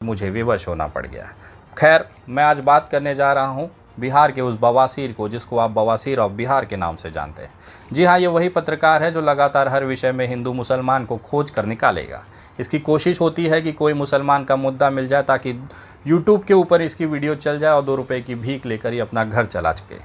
मुझे विवश होना पड़ गया। खैर, मैं आज बात करने जा रहा हूँ बिहार के उस बवासीर को जिसको आप बवासीर ऑफ बिहार के नाम से जानते हैं। जी हाँ, ये वही पत्रकार है जो लगातार हर विषय में हिंदू मुसलमान को खोज कर निकालेगा। इसकी कोशिश होती है कि कोई मुसलमान का मुद्दा मिल जाए ताकि यूट्यूब के ऊपर इसकी वीडियो चल जाए और 2 रुपये की भीख लेकर ही अपना घर चला सके।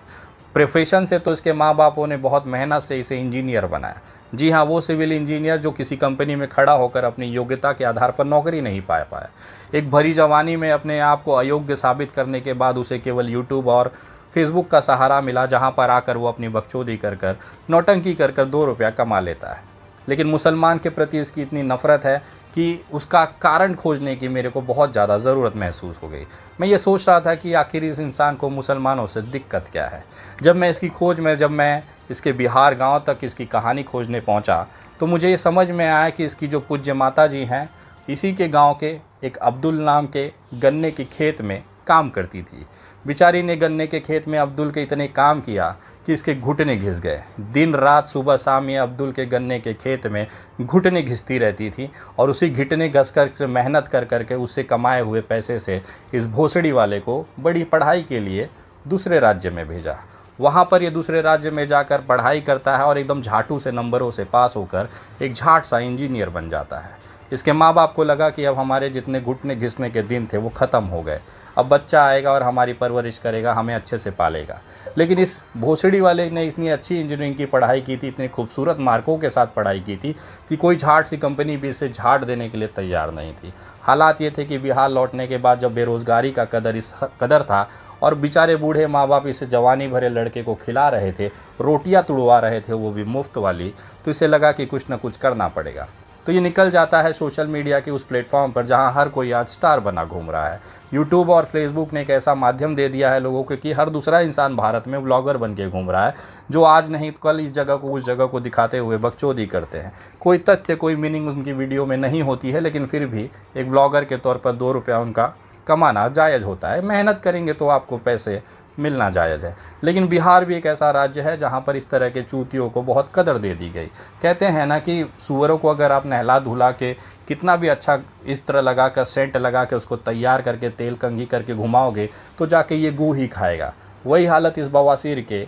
प्रोफेशन से तो इसके माँ बापों ने बहुत मेहनत से इसे इंजीनियर बनाया। जी हाँ, वो सिविल इंजीनियर जो किसी कंपनी में खड़ा होकर अपनी योग्यता के आधार पर नौकरी नहीं पा पाया। एक भरी जवानी में अपने आप को अयोग्य साबित करने के बाद उसे केवल यूट्यूब और फेसबुक का सहारा मिला, जहाँ पर आकर वो अपनी बकचोदी कर नौटंकी कर 2 रुपया कमा लेता है। लेकिन मुसलमान के प्रति इसकी इतनी नफ़रत है कि उसका कारण खोजने की मेरे को बहुत ज़्यादा ज़रूरत महसूस हो गई। मैं ये सोच रहा था कि आखिर इस इंसान को मुसलमानों से दिक्कत क्या है। जब मैं इसके बिहार गांव तक इसकी कहानी खोजने पहुंचा तो मुझे ये समझ में आया कि इसकी जो पूज्य माता जी हैं, इसी के गांव के एक अब्दुल नाम के गन्ने के खेत में काम करती थी। बेचारी ने गन्ने के खेत में अब्दुल के इतने काम किया कि इसके घुटने घिस गए। दिन रात सुबह शाम ये अब्दुल के गन्ने के खेत में घुटने घिसती रहती थी और उसी घुटने घस कर मेहनत कर के उससे कमाए हुए पैसे से इस भोसड़ी वाले को बड़ी पढ़ाई के लिए दूसरे राज्य में भेजा। वहाँ पर ये दूसरे राज्य में जाकर पढ़ाई करता है और एकदम झाटू से नंबरों से पास होकर एक झाट सा इंजीनियर बन जाता है। इसके माँ बाप को लगा कि अब हमारे जितने घुटने घिसने के दिन थे वो ख़त्म हो गए, अब बच्चा आएगा और हमारी परवरिश करेगा, हमें अच्छे से पालेगा। लेकिन इस भोसड़ी वाले ने इतनी अच्छी इंजीनियरिंग की पढ़ाई की थी, इतने खूबसूरत मार्कों के साथ पढ़ाई की थी कि कोई झाट सी कंपनी भी इसे झाट देने के लिए तैयार नहीं थी। हालात ये थे कि बिहार लौटने के बाद जब बेरोज़गारी का कदर था और बेचारे बूढ़े माँ बाप इसे जवानी भरे लड़के को खिला रहे थे, रोटियां तुड़वा रहे थे, वो भी मुफ्त वाली, तो इसे लगा कि कुछ ना कुछ करना पड़ेगा। तो ये निकल जाता है सोशल मीडिया के उस प्लेटफॉर्म पर जहां हर कोई आज स्टार बना घूम रहा है। यूट्यूब और फेसबुक ने एक ऐसा माध्यम दे दिया है लोगों को कि हर दूसरा इंसान भारत में व्लॉगर बन के घूम रहा है, जो आज नहीं तो कल इस जगह को उस जगह को दिखाते हुए बकचोदी करते हैं। कोई तथ्य, कोई मीनिंग उनकी वीडियो में नहीं होती है, लेकिन फिर भी एक व्लॉगर के तौर पर 2 रुपया उनका कमाना जायज़ होता है। मेहनत करेंगे तो आपको पैसे मिलना जायज़ है। लेकिन बिहार भी एक ऐसा राज्य है जहाँ पर इस तरह के चूतियों को बहुत कदर दे दी गई। कहते हैं ना कि सूअरों को अगर आप नहला धुला के कितना भी अच्छा इस तरह लगा कर सेंट लगा के उसको तैयार करके तेल कंघी करके घुमाओगे तो जाके ये गू ही खाएगा। वही हालत इस बवासीर के,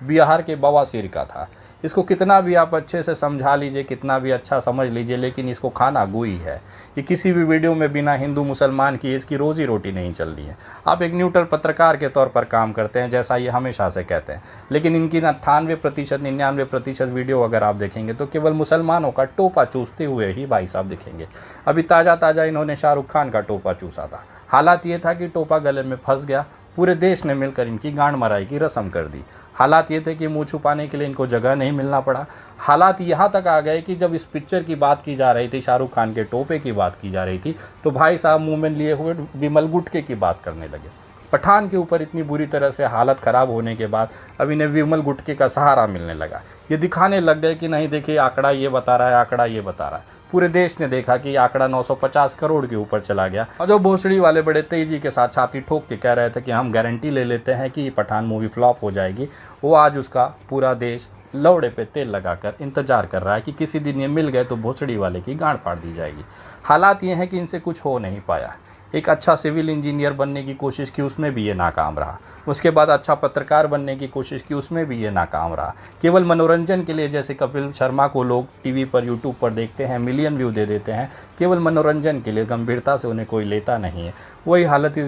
बिहार के बवासीर का था। इसको कितना भी आप अच्छे से समझा लीजिए, कितना भी अच्छा समझ लीजिए, लेकिन इसको खाना गू ही है। ये किसी भी वीडियो में बिना हिंदू मुसलमान की इसकी रोज़ी रोटी नहीं चल रही है। आप एक न्यूट्रल पत्रकार के तौर पर काम करते हैं, जैसा ये हमेशा से कहते हैं, लेकिन इनकी 98% 99% वीडियो अगर आप देखेंगे तो केवल मुसलमानों का टोपा चूसते हुए ही भाई साहब दिखेंगे। अभी ताज़ा इन्होंने शाहरुख खान का टोपा चूसा था। हालात ये था कि टोपा गले में फंस गया, पूरे देश ने मिलकर इनकी गांड मराई की रस्म कर दी। हालात ये थे कि मुंह छुपाने के लिए इनको जगह नहीं मिलना पड़ा। हालात यहाँ तक आ गए कि जब इस पिक्चर की बात की जा रही थी, शाहरुख खान के टोपे की बात की जा रही थी, तो भाई साहब मुंह में लिए हुए विमल गुटके की बात करने लगे। पठान के ऊपर इतनी बुरी तरह से हालत ख़राब होने के बाद अब इन्हें विमल गुटके का सहारा मिलने लगा। ये दिखाने लग गए कि नहीं देखिए आंकड़ा ये बता रहा है, आंकड़ा ये बता रहा है। पूरे देश ने देखा कि आंकड़ा 950 करोड़ के ऊपर चला गया और जो भोसड़ी वाले बड़े तेजी के साथ छाती ठोक के कह रहे थे कि हम गारंटी ले लेते हैं कि पठान मूवी फ्लॉप हो जाएगी, वो आज उसका पूरा देश लौड़े पे तेल लगाकर इंतजार कर रहा है कि किसी दिन ये मिल गए तो भोसड़ी वाले की गांड फाड़ दी जाएगी। हालात ये हैं कि इनसे कुछ हो नहीं पाया। एक अच्छा सिविल इंजीनियर बनने की कोशिश की, उसमें भी ये नाकाम रहा। उसके बाद अच्छा पत्रकार बनने की कोशिश की, उसमें भी ये नाकाम रहा। केवल मनोरंजन के लिए, जैसे कपिल शर्मा को लोग टीवी पर यूट्यूब पर देखते हैं, मिलियन व्यू दे देते हैं, केवल मनोरंजन के लिए, गंभीरता से उन्हें कोई लेता नहीं है। वही हालत इस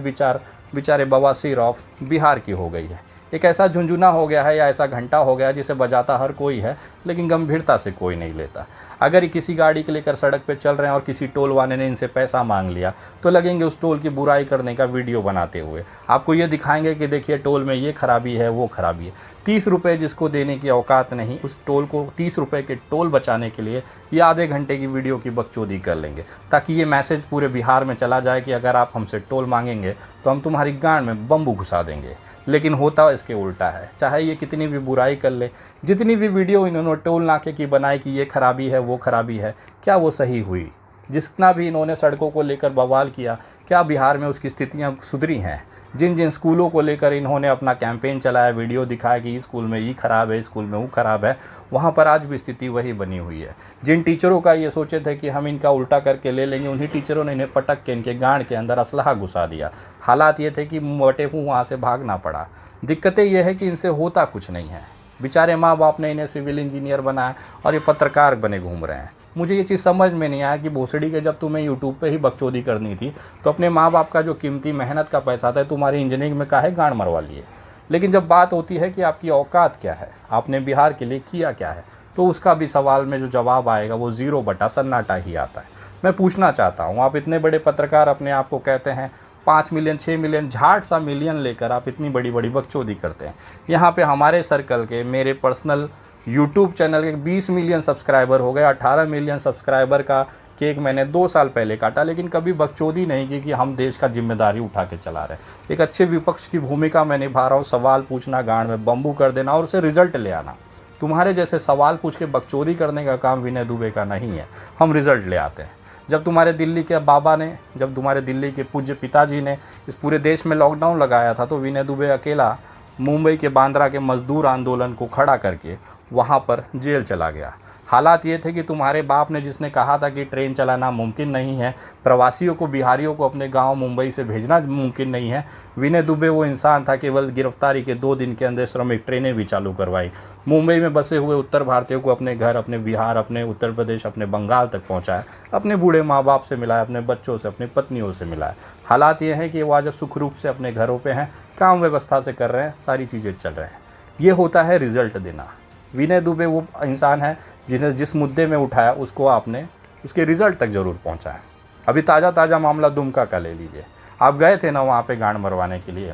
बेचारे बवासीर ऑफ बिहार की हो गई है। एक ऐसा झुंझुना हो गया है या ऐसा घंटा हो गया जिसे बजाता हर कोई है, लेकिन गंभीरता से कोई नहीं लेता। अगर ये किसी गाड़ी के लेकर सड़क पे चल रहे हैं और किसी टोल वाले ने इनसे पैसा मांग लिया तो लगेंगे उस टोल की बुराई करने का वीडियो बनाते हुए। आपको ये दिखाएंगे कि देखिए टोल में ये खराबी है, वो खराबी है। 30 रुपये जिसको देने की औकात नहीं, उस टोल को 30 रुपये के टोल बचाने के लिए ये आधे घंटे की वीडियो की बकचोदी कर लेंगे, ताकि ये मैसेज पूरे बिहार में चला जाए कि अगर आप हमसे टोल मांगेंगे तो हम तुम्हारी गांड में बम्बू घुसा देंगे। लेकिन होता इसके उल्टा है। चाहे ये कितनी भी बुराई कर ले, जितनी भी वीडियो इन्होंने टोल नाके की बनाई कि ये खराबी है, वो खराबी है, क्या वो सही हुई? जितना भी इन्होंने सड़कों को लेकर बवाल किया क्या बिहार में उसकी स्थितियाँ सुधरी हैं? जिन जिन स्कूलों को लेकर इन्होंने अपना कैंपेन चलाया, वीडियो दिखाया कि इस स्कूल में ये ख़राब है, इस स्कूल में वो ख़राब है, वहाँ पर आज भी स्थिति वही बनी हुई है। जिन टीचरों का ये सोचे थे कि हम इनका उल्टा करके ले लेंगे, उन्हीं टीचरों ने इन्हें पटक के इनके गांड के अंदर असलहा घुसा दिया। हालात ये थे कि वटेफू वहाँ से भागना पड़ा। दिक्कतें ये है कि इनसे होता कुछ नहीं है। बेचारे माँ बाप ने इन्हें सिविल इंजीनियर बनाया और ये पत्रकार बने घूम रहे हैं। मुझे ये चीज़ समझ में नहीं आया कि भोसड़ी के जब तुम्हें यूट्यूब पे ही बकचोदी करनी थी तो अपने माँ बाप का जो कीमती मेहनत का पैसा था तुम्हारी इंजीनियरिंग में काहे गांड मरवा लिए। लेकिन जब बात होती है कि आपकी औकात क्या है, आपने बिहार के लिए किया क्या है, तो उसका भी सवाल में जो जवाब आएगा वो 0 बटा सन्नाटा ही आता है। मैं पूछना चाहता हूँ, आप इतने बड़े पत्रकार अपने आप को कहते हैं, 5 मिलियन 6 मिलियन झाट सा मिलियन लेकर आप इतनी बड़ी बड़ी बकचोदी करते हैं। यहाँ पे हमारे सर्कल के मेरे पर्सनल यूट्यूब चैनल के 20 मिलियन सब्सक्राइबर हो गए। 18 मिलियन सब्सक्राइबर का केक मैंने 2 साल पहले काटा, लेकिन कभी बकचोदी नहीं की कि हम देश का जिम्मेदारी उठा के चला रहे हैं। एक अच्छे विपक्ष की भूमिका मैं निभा रहा हूँ। सवाल पूछना, गांड में बम्बू कर देना और उसे रिजल्ट ले आना। तुम्हारे जैसे सवाल पूछ के बकचोदी करने का काम विनय दुबे का नहीं है। हम रिजल्ट ले आते हैं। जब तुम्हारे दिल्ली के बाबा ने, जब तुम्हारे दिल्ली के पूज्य पिताजी ने इस पूरे देश में लॉकडाउन लगाया था तो विनय दुबे अकेला मुंबई के बांद्रा के मजदूर आंदोलन को खड़ा करके वहाँ पर जेल चला गया। हालात ये थे कि तुम्हारे बाप ने, जिसने कहा था कि ट्रेन चलाना मुमकिन नहीं है, प्रवासियों को, बिहारियों को अपने गांव मुंबई से भेजना मुमकिन नहीं है, विनय दुबे वो इंसान था केवल गिरफ्तारी के 2 दिन के अंदर श्रमिक ट्रेनें भी चालू करवाई। मुंबई में बसे हुए उत्तर भारतीयों को अपने घर, अपने बिहार, अपने उत्तर प्रदेश, अपने बंगाल तक पहुँचाया। अपने बूढ़े माँ बाप से मिलाया, अपने बच्चों से, अपनी पत्नियों से मिलाया। हालात ये हैं कि वो आज सुखरूप से अपने घरों पर हैं, काम व्यवस्था से कर रहे हैं, सारी चीज़ें चल रहे हैं। ये होता है रिजल्ट देना। विनय दुबे वो इंसान है जिन्हें जिस मुद्दे में उठाया उसको आपने उसके रिजल्ट तक ज़रूर पहुंचाया। अभी ताज़ा मामला दुमका का ले लीजिए। आप गए थे ना वहाँ पे गांड मरवाने के लिए,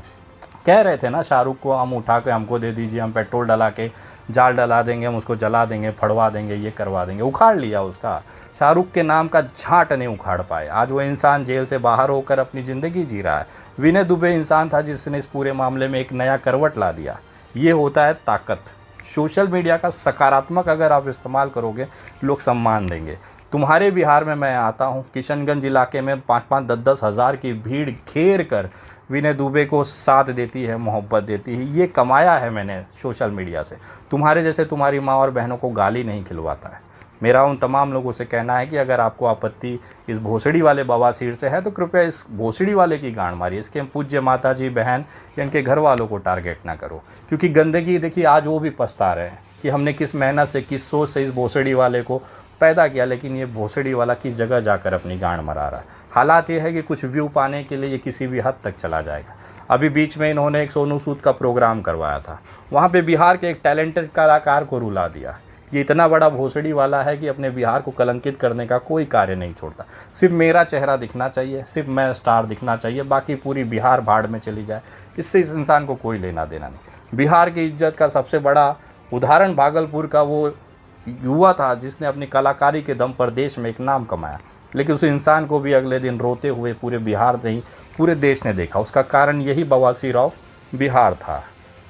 कह रहे थे ना शाहरुख को हम उठा के हमको दे दीजिए, हम पेट्रोल डला के जाल डला देंगे, हम उसको जला देंगे, फड़वा देंगे, ये करवा देंगे। उखाड़ लिया उसका। शाहरुख के नाम का झाट नहीं उखाड़ पाए। आज वो इंसान जेल से बाहर होकर अपनी ज़िंदगी जी रहा है। विनय दुबे इंसान था जिसने इस पूरे मामले में एक नया करवट ला दिया। ये होता है ताकत। सोशल मीडिया का सकारात्मक अगर आप इस्तेमाल करोगे, लोग सम्मान देंगे। तुम्हारे बिहार में मैं आता हूँ, किशनगंज इलाके में 5-5, 10-10 हज़ार की भीड़ घेर कर विनय दुबे को साथ देती है, मोहब्बत देती है। ये कमाया है मैंने सोशल मीडिया से। तुम्हारे जैसे तुम्हारी माँ और बहनों को गाली नहीं खिलवाता है। मेरा उन तमाम लोगों से कहना है कि अगर आपको आपत्ति इस भोसड़ी वाले बवासीर से है तो कृपया इस भोसड़ी वाले की गांड मारिए। इसके पूज्य माता जी, बहन या इनके घर वालों को टारगेट ना करो, क्योंकि गंदगी देखिए आज वो भी पछता रहे हैं कि हमने किस मेहनत से, किस सोच से इस भोसड़ी वाले को पैदा किया, लेकिन ये भोसड़ी वाला किस जगह जाकर अपनी गांड मरा रहा है। हालात ये है कि कुछ व्यू पाने के लिए ये किसी भी हद तक चला जाएगा। अभी बीच में इन्होंने एक सोनू सूद का प्रोग्राम करवाया था, वहाँ पर बिहार के एक टैलेंटेड कलाकार को रुला दिया। ये इतना बड़ा भोसड़ी वाला है कि अपने बिहार को कलंकित करने का कोई कार्य नहीं छोड़ता। सिर्फ मेरा चेहरा दिखना चाहिए, सिर्फ मैं स्टार दिखना चाहिए, बाकी पूरी बिहार भाड़ में चली जाए। इससे इस इंसान को कोई लेना देना नहीं। बिहार की इज्जत का सबसे बड़ा उदाहरण भागलपुर का वो युवा था जिसने अपनी कलाकारी के दम पर देश में एक नाम कमाया, लेकिन उस इंसान को भी अगले दिन रोते हुए पूरे बिहार नहीं, पूरे देश ने देखा। उसका कारण यही बवासीर ऑफ बिहार था।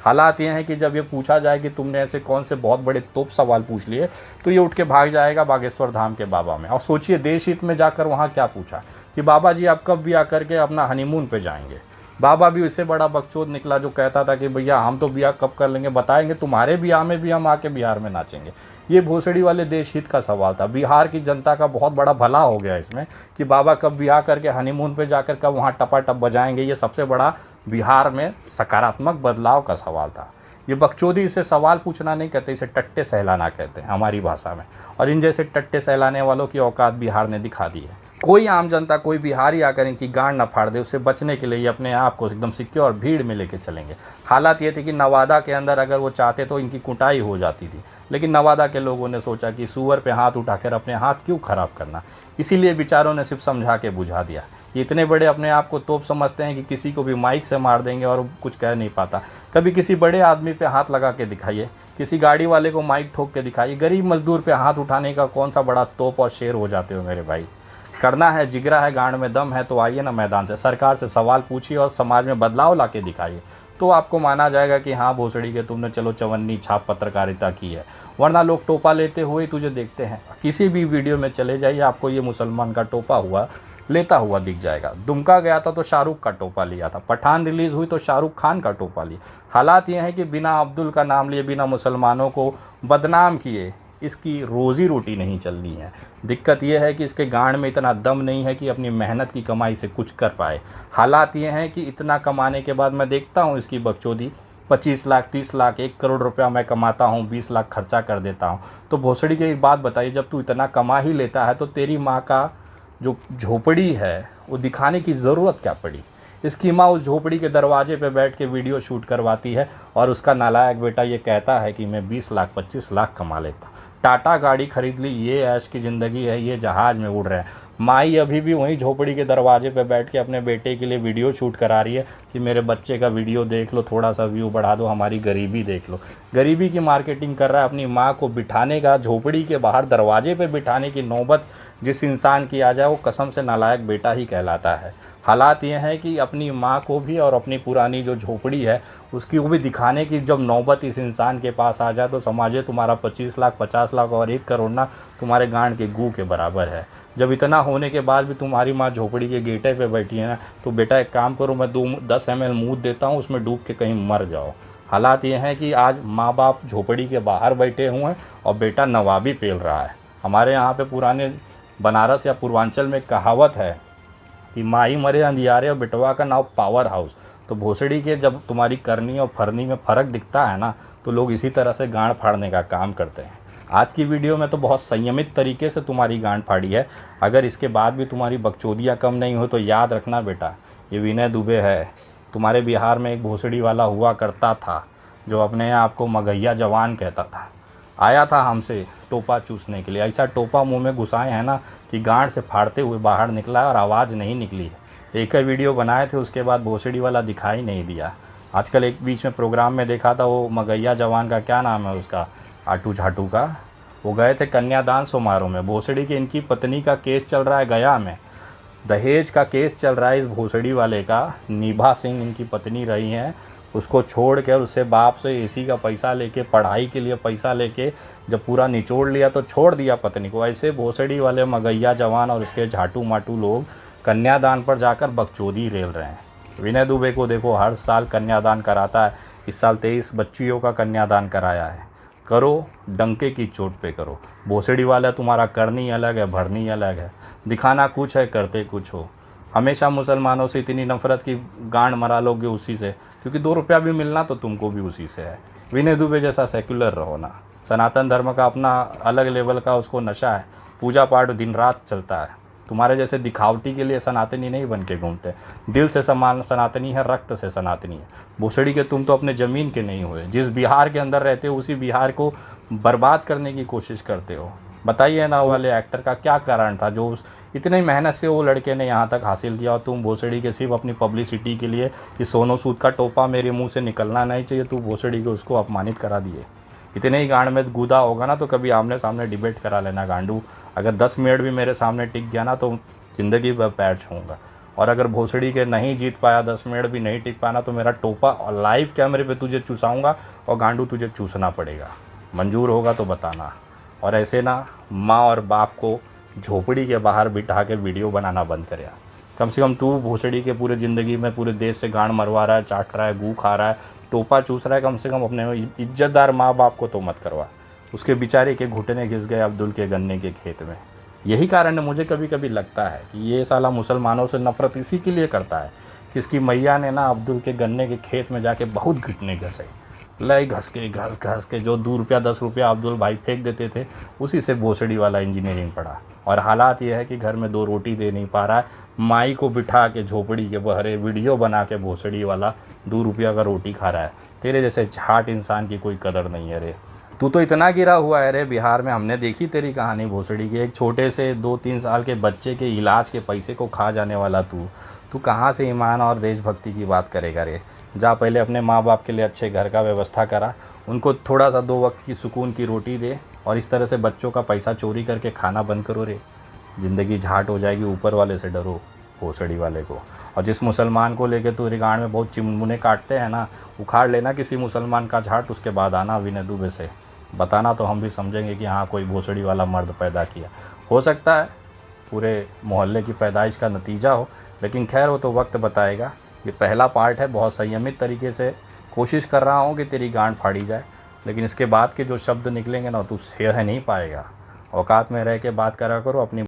हालात ये हैं कि जब ये पूछा जाए कि तुमने ऐसे कौन से बहुत बड़े तोप सवाल पूछ लिए, तो ये उठ के भाग जाएगा बागेश्वर धाम के बाबा में। और सोचिए देश हित में जाकर वहाँ क्या पूछा कि बाबा जी आप कब ब्याह करके अपना हनीमून पे जाएंगे। बाबा भी उससे बड़ा बकचोद निकला जो कहता था कि भैया हम तो ब्याह कब कर लेंगे, बताएंगे तुम्हारे ब्याह में भी हम आके बिहार में नाचेंगे। ये भोसड़ी वाले देश हित का सवाल था। बिहार की जनता का बहुत बड़ा भला हो गया इसमें कि बाबा कब ब्याह करके हनीमून पे जाकर कब वहाँ टपाटप बजाएंगे। ये सबसे बड़ा बिहार में सकारात्मक बदलाव का सवाल था। ये बकचोदी से सवाल पूछना नहीं कहते, इसे टट्टे सहलाना कहते हैं हमारी भाषा में। और इन जैसे टट्टे सहलाने वालों की औकात बिहार ने दिखा दी है। कोई आम जनता, कोई बिहारी आकर इनकी गांड न फाड़ दे, उससे बचने के लिए ये अपने आप को एकदम सिक्योर भीड़ में लेके चलेंगे। हालात ये थे कि नवादा के अंदर अगर वो चाहते तो इनकी कुटाई हो जाती थी, लेकिन नवादा के लोगों ने सोचा कि सूअर पे हाथ उठाकर अपने हाथ क्यों खराब करना, इसीलिए बेचारों ने सिर्फ समझा के बुझा दिया। ये इतने बड़े अपने आप को तोप समझते हैं कि किसी को भी माइक से मार देंगे और कुछ कह नहीं पाता। कभी किसी बड़े आदमी पे हाथ लगा के दिखाइए, किसी गाड़ी वाले को माइक ठोक के दिखाइए, गरीब मजदूर पे हाथ उठाने का कौन सा बड़ा तोप और शेर हो जाते हो मेरे भाई। करना है, जिगरा है, गांड में दम है तो आइए ना मैदान से, सरकार से सवाल पूछिए और समाज में बदलाव ला के दिखाइए, तो आपको माना जाएगा कि हाँ भोसड़ी के तुमने चलो चवन्नी छाप पत्रकारिता की है। वरना लोग टोपा लेते हुए तुझे देखते हैं। किसी भी वीडियो में चले जाइए, आपको ये मुसलमान का टोपा हुआ लेता हुआ दिख जाएगा। दुमका गया था तो शाहरुख का टोपा लिया था, पठान रिलीज़ हुई तो शाहरुख खान का टोपा लिया। हालात ये हैं कि बिना अब्दुल का नाम लिए, बिना मुसलमानों को बदनाम किए इसकी रोज़ी रोटी नहीं चलनी है। दिक्कत यह है कि इसके गांड में इतना दम नहीं है कि अपनी मेहनत की कमाई से कुछ कर पाए। हालात ये हैं कि इतना कमाने के बाद मैं देखता हूँ इसकी बकचोदी, 25 लाख 30 लाख 1 करोड़ रुपया मैं कमाता हूँ, 20 लाख खर्चा कर देता हूँ। तो भोसड़ी की एक बात बताइए, जब तू इतना कमा ही लेता है तो तेरी माँ का जो झोपड़ी है वो दिखाने की ज़रूरत क्या पड़ी? इसकी माँ उस झोपड़ी के दरवाजे पे बैठ के वीडियो शूट करवाती है और उसका नालायक बेटा ये कहता है कि मैं 20 लाख 25 लाख कमा लेता। टाटा गाड़ी खरीद ली, ये ऐश की ज़िंदगी है, ये जहाज़ में उड़ रहे हैं। माई अभी भी वहीं झोपड़ी के दरवाजे पे बैठ के अपने बेटे के लिए वीडियो शूट करा रही है कि मेरे बच्चे का वीडियो देख लो, थोड़ा सा व्यू बढ़ा दो, हमारी गरीबी देख लो। गरीबी की मार्केटिंग कर रहा है। अपनी माँ को बिठाने का, झोपड़ी के बाहर दरवाजे पे बिठाने की नौबत जिस इंसान की आ जाए वो कसम से नालायक बेटा ही कहलाता है। हालात ये हैं कि अपनी माँ को भी और अपनी पुरानी जो झोपड़ी है उसकी को भी दिखाने की जब नौबत इस इंसान के पास आ जाए तो समझिए तुम्हारा 25 लाख 50 लाख और 1 करोड़ ना तुम्हारे गांड के गू के बराबर है। जब इतना होने के बाद भी तुम्हारी माँ झोपड़ी के गेटे पे बैठी है ना, तो बेटा एक काम करो, मैं 10 ml मूत देता हूँ, उसमें डूब के कहीं मर जाओ। हालात ये हैं कि आज माँ बाप झोपड़ी के बाहर बैठे हुए हैं और बेटा नवाबी पेल रहा है। हमारे यहाँ पे पुराने बनारस या पूर्वांचल में कहावत है कि माही मरे अंधियारे और बेटवा का नाव पावर हाउस। तो भोसड़ी के जब तुम्हारी करनी और फरनी में फ़र्क दिखता है ना, तो लोग इसी तरह से गांड फाड़ने का काम करते हैं। आज की वीडियो में तो बहुत संयमित तरीके से तुम्हारी गांड फाड़ी है। अगर इसके बाद भी तुम्हारी बकचोदियाँ कम नहीं हो तो याद रखना बेटा, ये विनय दुबे है। तुम्हारे बिहार में एक भोसड़ी वाला हुआ करता था जो अपने आप को मगैया जवान कहता था। आया था हमसे टोपा चूसने के लिए, ऐसा टोपा मुंह में घुसाए हैं ना कि गांड से फाड़ते हुए बाहर निकला है और आवाज़ नहीं निकली। एक ही वीडियो बनाए थे, उसके बाद भोसड़ी वाला दिखाई नहीं दिया। आजकल एक बीच में प्रोग्राम में देखा था, वो मगैया जवान का क्या नाम है उसका, आटू झाटू का, वो गए थे कन्यादान समारोह में। भोसड़ी की इनकी पत्नी का केस चल रहा है गया में, दहेज का केस चल रहा है इस भोसड़ी वाले का। नीभा सिंह इनकी पत्नी रही हैं, उसको छोड़ कर उससे बाप से एसी का पैसा लेके, पढ़ाई के लिए पैसा लेके जब पूरा निचोड़ लिया तो छोड़ दिया पत्नी को। ऐसे भोसड़ी वाले मगैया जवान और उसके झाटू माटू लोग कन्यादान पर जाकर बकचोदी रेल रहे हैं। विनय दुबे को देखो हर साल कन्यादान कराता है, इस साल 23 बच्चियों का कन्यादान कराया है। करो, डंके की चोट पे करो। भोसड़ी वाला तुम्हारा करनी अलग है, भरनी अलग है, दिखाना कुछ है, करते कुछ हो। हमेशा मुसलमानों से इतनी नफरत की गांड मरा लोगे उसी से, क्योंकि 2 रुपया भी मिलना तो तुमको भी उसी से है। विनय दुबे जैसा सेक्युलर रहो ना। सनातन धर्म का अपना अलग लेवल का उसको नशा है, पूजा पाठ दिन रात चलता है। तुम्हारे जैसे दिखावटी के लिए सनातनी नहीं बन के घूमते, दिल से समान सनातनी है, रक्त से सनातनी है। भोसड़ी के तुम तो अपने ज़मीन के नहीं हुए, जिस बिहार के अंदर रहते हो उसी बिहार को बर्बाद करने की कोशिश करते हो। बताइए ना वाले एक्टर का क्या कारण था जो इतनी मेहनत से वो लड़के ने यहाँ तक हासिल किया, और तुम भोसड़ी के सिर्फ अपनी पब्लिसिटी के लिए कि सोनू सूद का टोपा मेरे मुंह से निकलना नहीं चाहिए, तू भोसड़ी को उसको अपमानित करा दिए। इतने ही गांड में गूदा होगा ना तो कभी आमने सामने डिबेट करा लेना गांडू। अगर 10 मिनट भी मेरे सामने टिक गया ना तो ज़िंदगी भर पैर छूँगा। और अगर भोसड़ी के नहीं जीत पाया, 10 मिनट भी नहीं टिक पाना, तो मेरा टोपा और लाइव कैमरे पे तुझे चूसाऊँगा और गांडू तुझे चूसना पड़ेगा। मंजूर होगा तो बताना। और ऐसे ना माँ और बाप को झोपड़ी के बाहर बिठा के वीडियो बनाना बंद कर यार। कम से कम तू भोसड़ी के पूरे ज़िंदगी में पूरे देश से गांड मरवा रहा है, चाट रहा है, गू खा रहा है, टोपा चूस रहा है, कम से कम अपने इज्जतदार माँ बाप को तो मत करवा। उसके बेचारे के घुटने घिस गए अब्दुल के गन्ने के खेत में। यही कारण है, मुझे कभी कभी लगता है कि ये साला मुसलमानों से नफरत इसी के लिए करता है कि इसकी मैया ने ना अब्दुल के गन्ने के खेत में जाके बहुत घुटने घसे, लय घस के जो 2 रुपया 10 रुपया अब्दुल भाई फेंक देते थे, उसी से भोसड़ी वाला इंजीनियरिंग पढ़ा। और हालात ये है कि घर में 2 रोटी दे नहीं पा रहा है, माई को बिठा के झोपड़ी के बहरे वीडियो बना के भोसड़ी वाला 2 रुपया का रोटी खा रहा है। तेरे जैसे झाट इंसान की कोई कदर नहीं है रे। तू तो इतना गिरा हुआ है रे बिहार में, हमने देखी तेरी कहानी भोसड़ी की। एक छोटे से 2-3 साल के बच्चे के इलाज के पैसे को खा जाने वाला तू कहाँ से ईमान और देशभक्ति की बात करेगा रे। जा पहले अपने माँ बाप के लिए अच्छे घर का व्यवस्था करा, उनको थोड़ा सा 2 वक्त की सुकून की रोटी दे, और इस तरह से बच्चों का पैसा चोरी करके खाना बंद करो रे। ज़िंदगी झाट हो जाएगी, ऊपर वाले से डरो, भोसड़ी वाले को। और जिस मुसलमान को लेके तो रिगाड़ में बहुत चिममुने काटते हैं ना, उखाड़ लेना किसी मुसलमान का झाट, उसके बाद आना विनय दुबे से बताना, तो हम भी समझेंगे कि हाँ कोई भोसड़ी वाला मर्द पैदा किया। हो सकता है पूरे मोहल्ले की पैदाइश का नतीजा हो, लेकिन खैर वो तो वक्त बताएगा। ये पहला पार्ट है, बहुत संयमित तरीके से कोशिश कर रहा हूँ कि तेरी गांड फाड़ी जाए, लेकिन इसके बाद के जो शब्द निकलेंगे ना तू सह नहीं पाएगा। औकात में रह के बात करा करो, अपनी